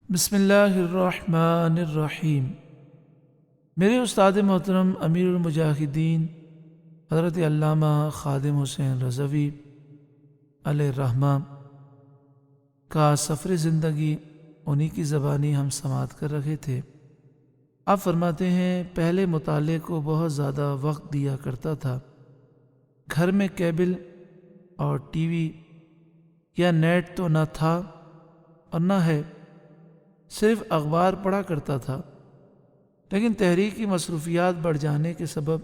بسم اللہ الرحمن الرحیم۔ میرے استاد محترم امیر المجاہدین حضرت علامہ خادم حسین رضوی علیہ الرحمہ کا سفر زندگی انہی کی زبانی ہم سماعت کر رہے تھے۔ آپ فرماتے ہیں پہلے مطالعے کو بہت زیادہ وقت دیا کرتا تھا۔ گھر میں کیبل اور ٹی وی یا نیٹ تو نہ تھا اور نہ ہے، صرف اخبار پڑھا کرتا تھا، لیکن تحریکی مصروفیات بڑھ جانے کے سبب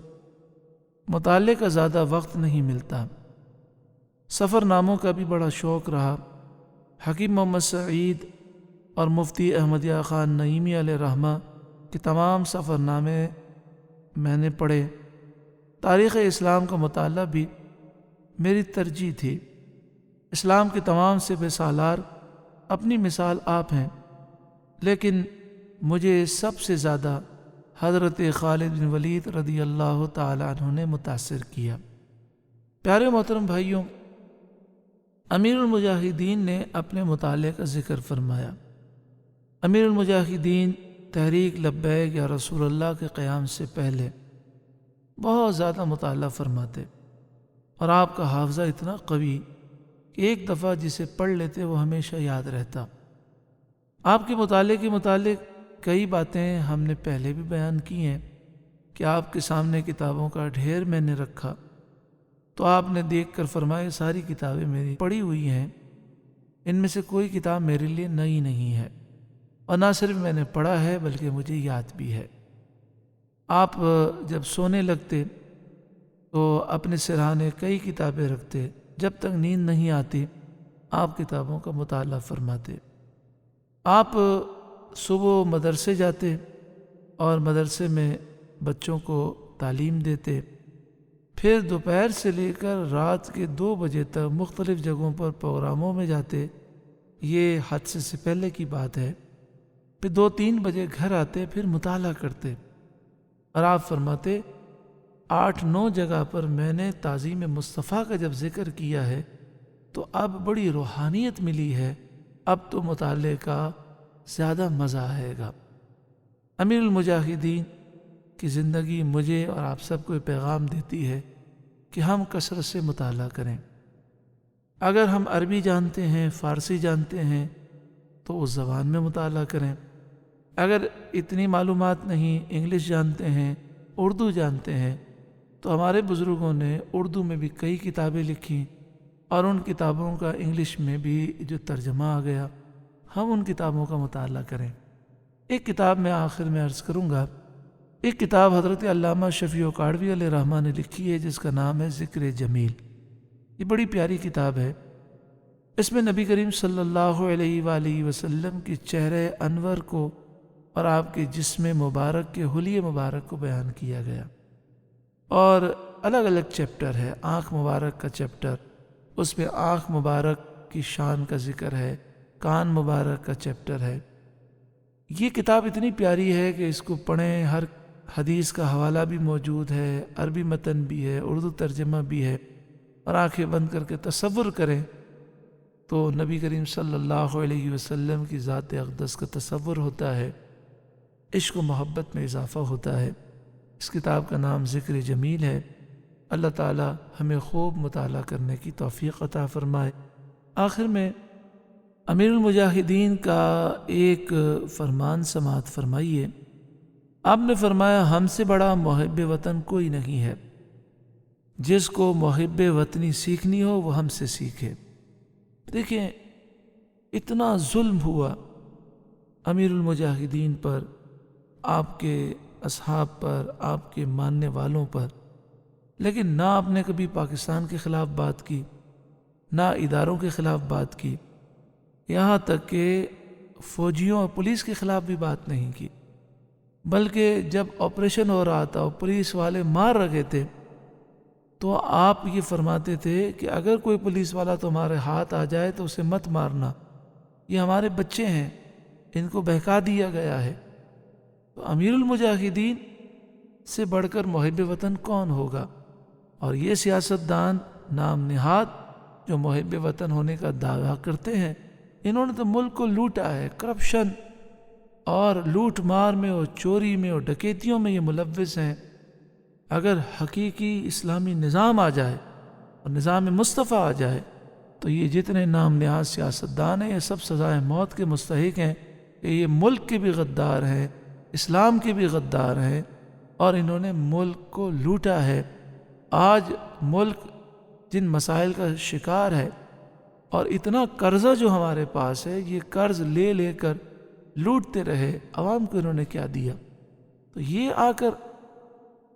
مطالعے کا زیادہ وقت نہیں ملتا۔ سفر ناموں کا بھی بڑا شوق رہا۔ حکیم محمد سعید اور مفتی احمدیہ خان نعیمی علیہ الرحمہ کے تمام سفر نامے میں نے پڑھے۔ تاریخ اسلام کا مطالعہ بھی میری ترجیح تھی۔ اسلام کے تمام سپہ سالار اپنی مثال آپ ہیں، لیکن مجھے سب سے زیادہ حضرت خالد بن ولید رضی اللہ تعالی عنہ نے متاثر کیا۔ پیارے محترم بھائیوں، امیر المجاہدین نے اپنے مطالعے کا ذکر فرمایا۔ امیر المجاہدین تحریک لبیک یا رسول اللہ کے قیام سے پہلے بہت زیادہ مطالعہ فرماتے، اور آپ کا حافظہ اتنا قوی کہ ایک دفعہ جسے پڑھ لیتے وہ ہمیشہ یاد رہتا۔ آپ کے مطالعے کے متعلق کئی باتیں ہم نے پہلے بھی بیان کی ہیں کہ آپ کے سامنے کتابوں کا ڈھیر میں نے رکھا تو آپ نے دیکھ کر فرمایا ساری کتابیں میری پڑھی ہوئی ہیں، ان میں سے کوئی کتاب میرے لیے نئی نہیں ہے، اور نہ صرف میں نے پڑھا ہے بلکہ مجھے یاد بھی ہے۔ آپ جب سونے لگتے تو اپنے سرہانے کئی کتابیں رکھتے، جب تک نیند نہیں آتی آپ کتابوں کا مطالعہ فرماتے۔ آپ صبح مدرسے جاتے اور مدرسے میں بچوں کو تعلیم دیتے، پھر دوپہر سے لے کر رات کے 2 بجے تک مختلف جگہوں پر پروگراموں میں جاتے، یہ حادثے سے پہلے کی بات ہے۔ پھر 2-3 بجے گھر آتے، پھر مطالعہ کرتے، اور آپ فرماتے 8-9 جگہ پر میں نے تعظیم مصطفیٰ کا جب ذکر کیا ہے تو اب بڑی روحانیت ملی ہے، اب تو مطالعے کا زیادہ مزہ آئے گا۔ امیر المجاہدین کی زندگی مجھے اور آپ سب کو پیغام دیتی ہے کہ ہم کثرت سے مطالعہ کریں۔ اگر ہم عربی جانتے ہیں، فارسی جانتے ہیں تو اس زبان میں مطالعہ کریں۔ اگر اتنی معلومات نہیں، انگلش جانتے ہیں، اردو جانتے ہیں، تو ہمارے بزرگوں نے اردو میں بھی کئی کتابیں لکھی، اور ان کتابوں کا انگلش میں بھی جو ترجمہ آ گیا، ہم ان کتابوں کا مطالعہ کریں۔ ایک کتاب میں آخر میں عرض کروں گا، ایک کتاب حضرت علامہ شفیع کاڑوی علیہ الرحمہ نے لکھی ہے جس کا نام ہے ذکر جمیل۔ یہ بڑی پیاری کتاب ہے۔ اس میں نبی کریم صلی اللہ علیہ وآلہ وسلم کے چہرے انور کو اور آپ کے جسم مبارک کے حلیے مبارک کو بیان کیا گیا، اور الگ الگ چیپٹر ہے۔ آنکھ مبارک کا چیپٹر، اس میں آنکھ مبارک کی شان کا ذکر ہے، کان مبارک کا چیپٹر ہے۔ یہ کتاب اتنی پیاری ہے کہ اس کو پڑھیں، ہر حدیث کا حوالہ بھی موجود ہے، عربی متن بھی ہے، اردو ترجمہ بھی ہے، اور آنکھیں بند کر کے تصور کریں تو نبی کریم صلی اللہ علیہ وسلم کی ذات اقدس کا تصور ہوتا ہے، عشق و محبت میں اضافہ ہوتا ہے۔ اس کتاب کا نام ذکر جمیل ہے۔ اللہ تعالی ہمیں خوب مطالعہ کرنے کی توفیق عطا فرمائے۔ آخر میں امیر المجاہدین کا ایک فرمان سماعت فرمائیے۔ آپ نے فرمایا ہم سے بڑا محب وطن کوئی نہیں ہے، جس کو محب وطنی سیکھنی ہو وہ ہم سے سیکھے۔ دیکھیں اتنا ظلم ہوا امیر المجاہدین پر، آپ کے اصحاب پر، آپ کے ماننے والوں پر، لیکن نہ آپ نے کبھی پاکستان کے خلاف بات کی، نہ اداروں کے خلاف بات کی، یہاں تک کہ فوجیوں اور پولیس کے خلاف بھی بات نہیں کی، بلکہ جب آپریشن ہو رہا تھا اور پولیس والے مار رہے تھے تو آپ یہ فرماتے تھے کہ اگر کوئی پولیس والا تمہارے ہاتھ آ جائے تو اسے مت مارنا، یہ ہمارے بچے ہیں، ان کو بہکا دیا گیا ہے۔ تو امیر المجاہدین سے بڑھ کر محب وطن کون ہوگا؟ اور یہ سیاستدان نام نہاد جو محب وطن ہونے کا دعویٰ کرتے ہیں، انہوں نے تو ملک کو لوٹا ہے، کرپشن اور لوٹ مار میں اور چوری میں اور ڈکیتیوں میں یہ ملوث ہیں، اگر حقیقی اسلامی نظام آ جائے اور نظام مصطفیٰ آ جائے تو یہ جتنے نام نہاد سیاستدان ہیں یہ سب سزائے موت کے مستحق ہیں کہ یہ ملک کے بھی غدار ہیں، اسلام کے بھی غدار ہیں، اور انہوں نے ملک کو لوٹا ہے۔ آج ملک جن مسائل کا شکار ہے اور اتنا قرضہ جو ہمارے پاس ہے، یہ قرض لے لے کر لوٹتے رہے، عوام کو انہوں نے کیا دیا؟ تو یہ آ کر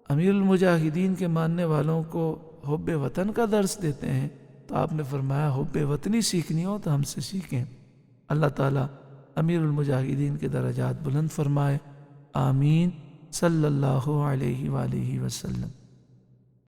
امیر المجاہدین کے ماننے والوں کو حب وطن کا درس دیتے ہیں، تو آپ نے فرمایا حب وطنی سیکھنی ہو تو ہم سے سیکھیں۔ اللہ تعالیٰ امیر المجاہدین کے درجات بلند فرمائے، آمین، صلی اللہ علیہ وآلہ وسلم۔